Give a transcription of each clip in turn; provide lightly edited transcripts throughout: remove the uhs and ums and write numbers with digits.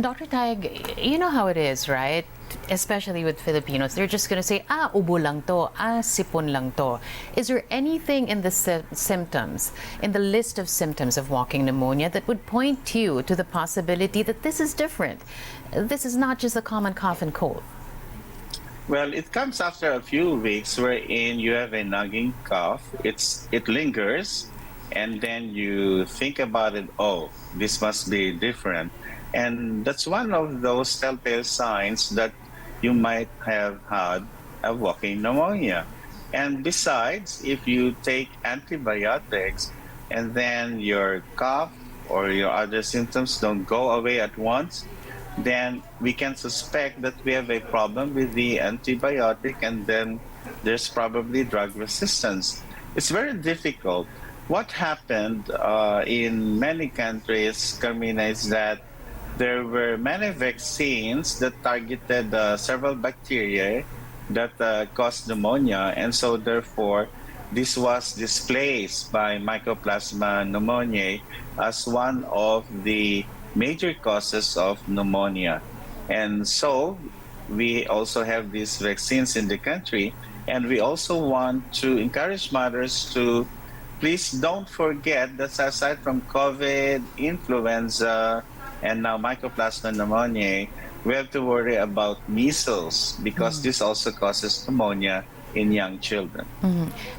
Dr. Taig, you know how it is, right? Especially with Filipinos, they're just going to say, ubo lang to, sipon lang to. Is there anything in the symptoms, in the list of symptoms of walking pneumonia that would point you to the possibility that this is different? This is not just a common cough and cold. Well, it comes after a few weeks wherein you have a nagging cough. It lingers, and then you think about it. Oh, this must be different, and that's one of those telltale signs that you might have had a walking pneumonia. And besides, if you take antibiotics and then your cough or your other symptoms don't go away at once, then we can suspect that we have a problem with the antibiotic, and then there's probably drug resistance. It's very difficult. What happened in many countries, Carmina, is that there were many vaccines that targeted several bacteria that cause pneumonia, and so therefore this was displaced by Mycoplasma pneumoniae as one of the major causes of pneumonia. And so we also have these vaccines in the country, and we also want to encourage mothers to please don't forget that aside from COVID, influenza, and now Mycoplasma pneumoniae, we have to worry about measles because this also causes pneumonia in young children.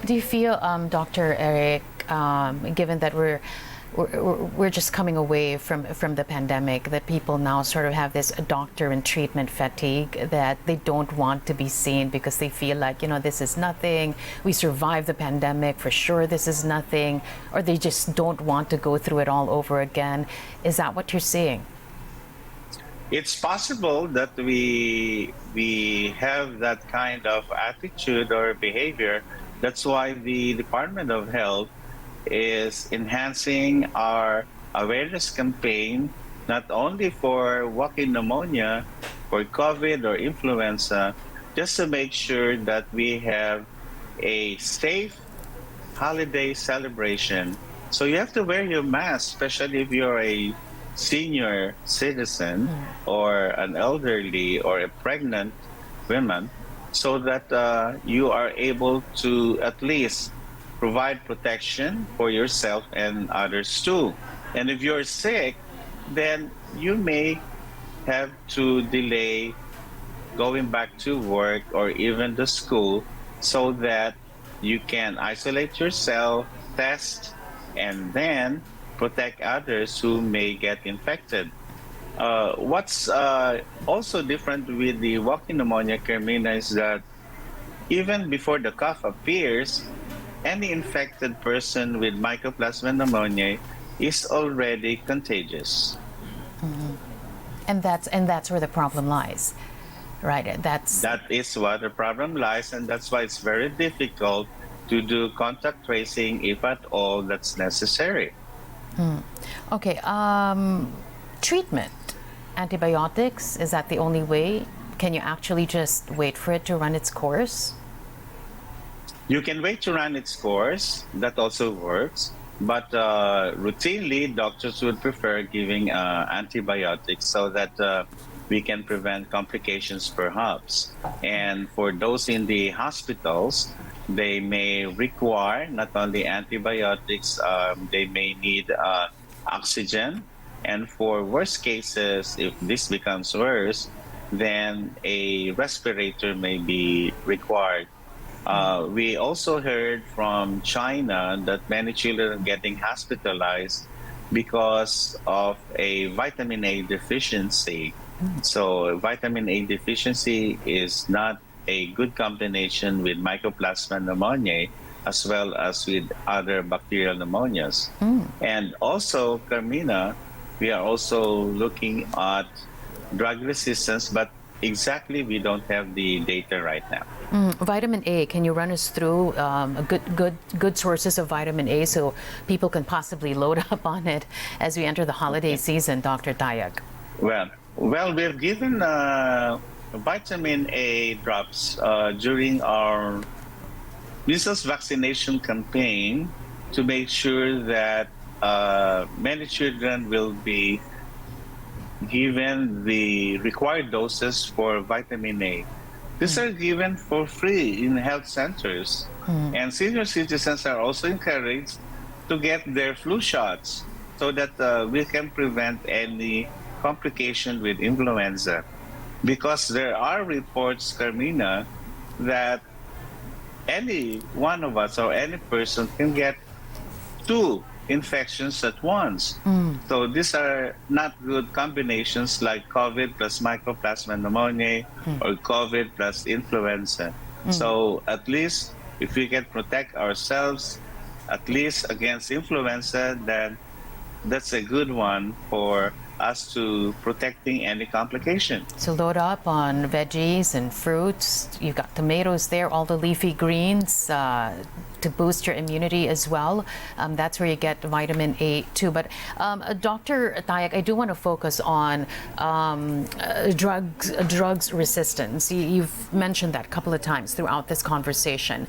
Do you feel, Dr. Eric, given that we're just coming away from the pandemic, that people now sort of have this doctor and treatment fatigue, that they don't want to be seen because they feel like, this is nothing, we survived the pandemic, for sure this is nothing, or they just don't want to go through it all over again? Is that what you're seeing? It's possible that we have that kind of attitude or behavior. That's why the Department of Health is enhancing our awareness campaign, not only for walking pneumonia, for COVID or influenza, just to make sure that we have a safe holiday celebration. So you have to wear your mask, especially if you're a senior citizen or an elderly or a pregnant woman, so that you are able to at least provide protection for yourself and others too. And if you're sick, then you may have to delay going back to work or even to school so that you can isolate yourself, test, and then protect others who may get infected. What's also different with the walking pneumonia, Carmina, is that even before the cough appears, any infected person with Mycoplasma pneumoniae is already contagious. And that's where the problem lies, right? That is where the problem lies, and that's why it's very difficult to do contact tracing, if at all that's necessary. Okay, treatment, antibiotics, is that the only way? Can you actually just wait for it to run its course? You can wait to run its course, that also works, but routinely doctors would prefer giving antibiotics so that we can prevent complications perhaps. And for those in the hospitals, they may require not only antibiotics, they may need oxygen. And for worst cases, if this becomes worse, then a respirator may be required. We also heard from China that many children are getting hospitalized because of a vitamin A deficiency. So vitamin A deficiency is not a good combination with Mycoplasma pneumoniae as well as with other bacterial pneumonias. And also, Carmina, we are also looking at drug resistance, but exactly we don't have the data right now. Vitamin A, can you run us through good sources of vitamin A so people can possibly load up on it as we enter the holiday season, Dr. Taig? Well, we've given vitamin A drops during our measles vaccination campaign to make sure that many children will be given the required doses for vitamin A. These are given for free in health centers. And senior citizens are also encouraged to get their flu shots so that we can prevent any complication with influenza. Because there are reports, Carmina, that any one of us or any person can get two infections at once. So these are not good combinations like COVID plus mycoplasma pneumoniae or COVID plus influenza. So at least if we can protect ourselves at least against influenza, then that's a good one for us to protecting any complication. So load up on veggies and fruits. You've got tomatoes there, all the leafy greens to boost your immunity as well. That's where you get vitamin A too. But Dr. Tayac, I do want to focus on drugs resistance. You've mentioned that a couple of times throughout this conversation.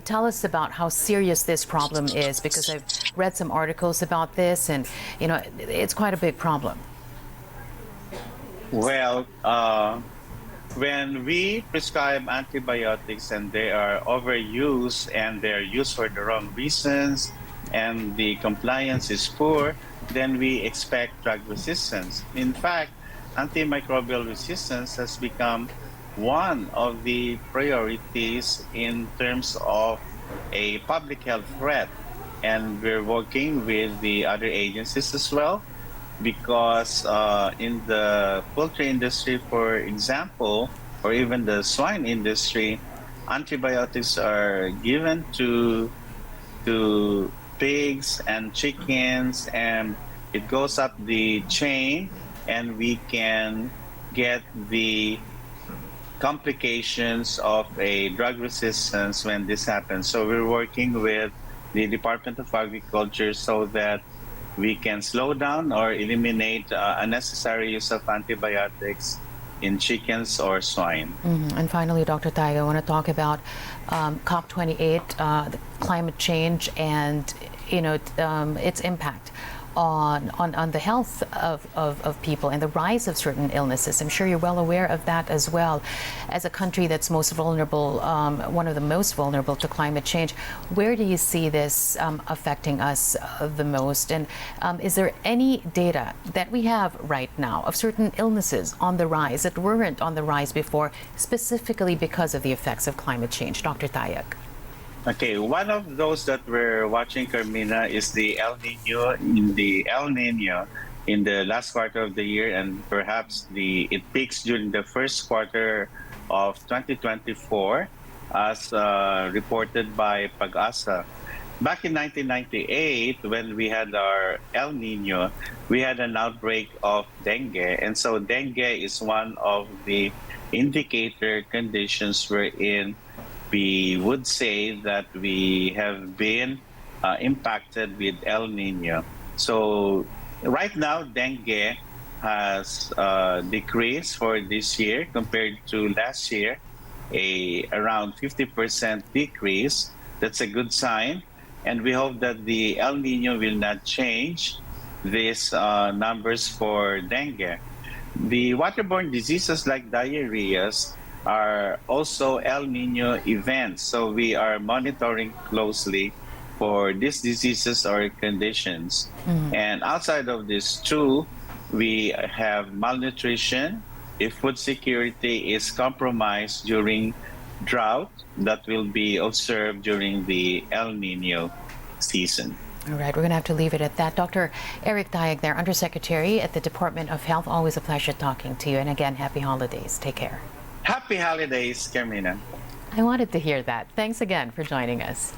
Tell us about how serious this problem is, because I've read some articles about this, and you know it's quite a big problem. Well, when we prescribe antibiotics and they are overused and they're used for the wrong reasons and the compliance is poor, then we expect drug resistance. In fact, antimicrobial resistance has become one of the priorities in terms of a public health threat. And we're working with the other agencies as well, because in the poultry industry, for example, or even the swine industry, antibiotics are given to pigs and chickens, and it goes up the chain, and we can get the complications of a drug resistance when this happens. So we're working with the Department of Agriculture so that we can slow down or eliminate unnecessary use of antibiotics in chickens or swine. And finally, Dr. Tayac, I want to talk about COP28, the climate change, and its impact on the health of people and the rise of certain illnesses. I'm sure you're well aware of that as well. As a country that's most vulnerable, one of the most vulnerable to climate change, where do you see this affecting us the most? And is there any data that we have right now of certain illnesses on the rise that weren't on the rise before, specifically because of the effects of climate change? Dr. Tayac. Okay, one of those that we're watching, Carmina, is the El Nino. In the last quarter of the year, and perhaps it peaks during the first quarter of 2024, as reported by Pag-asa. Back in 1998, when we had our El Nino, we had an outbreak of dengue, and so dengue is one of the indicator conditions wherein we would say that we have been impacted with El Nino. So right now, dengue has decreased for this year compared to last year, around 50% decrease. That's a good sign. And we hope that the El Nino will not change these numbers for dengue. The waterborne diseases like diarrheas are also El Nino events. So we are monitoring closely for these diseases or conditions. And outside of this too, we have malnutrition. If food security is compromised during drought, that will be observed during the El Nino season. All right, we're going to have to leave it at that. Dr. Eric Tayac there, Undersecretary at the Department of Health. Always a pleasure talking to you. And again, happy holidays. Take care. Happy holidays, Carmina. I wanted to hear that. Thanks again for joining us.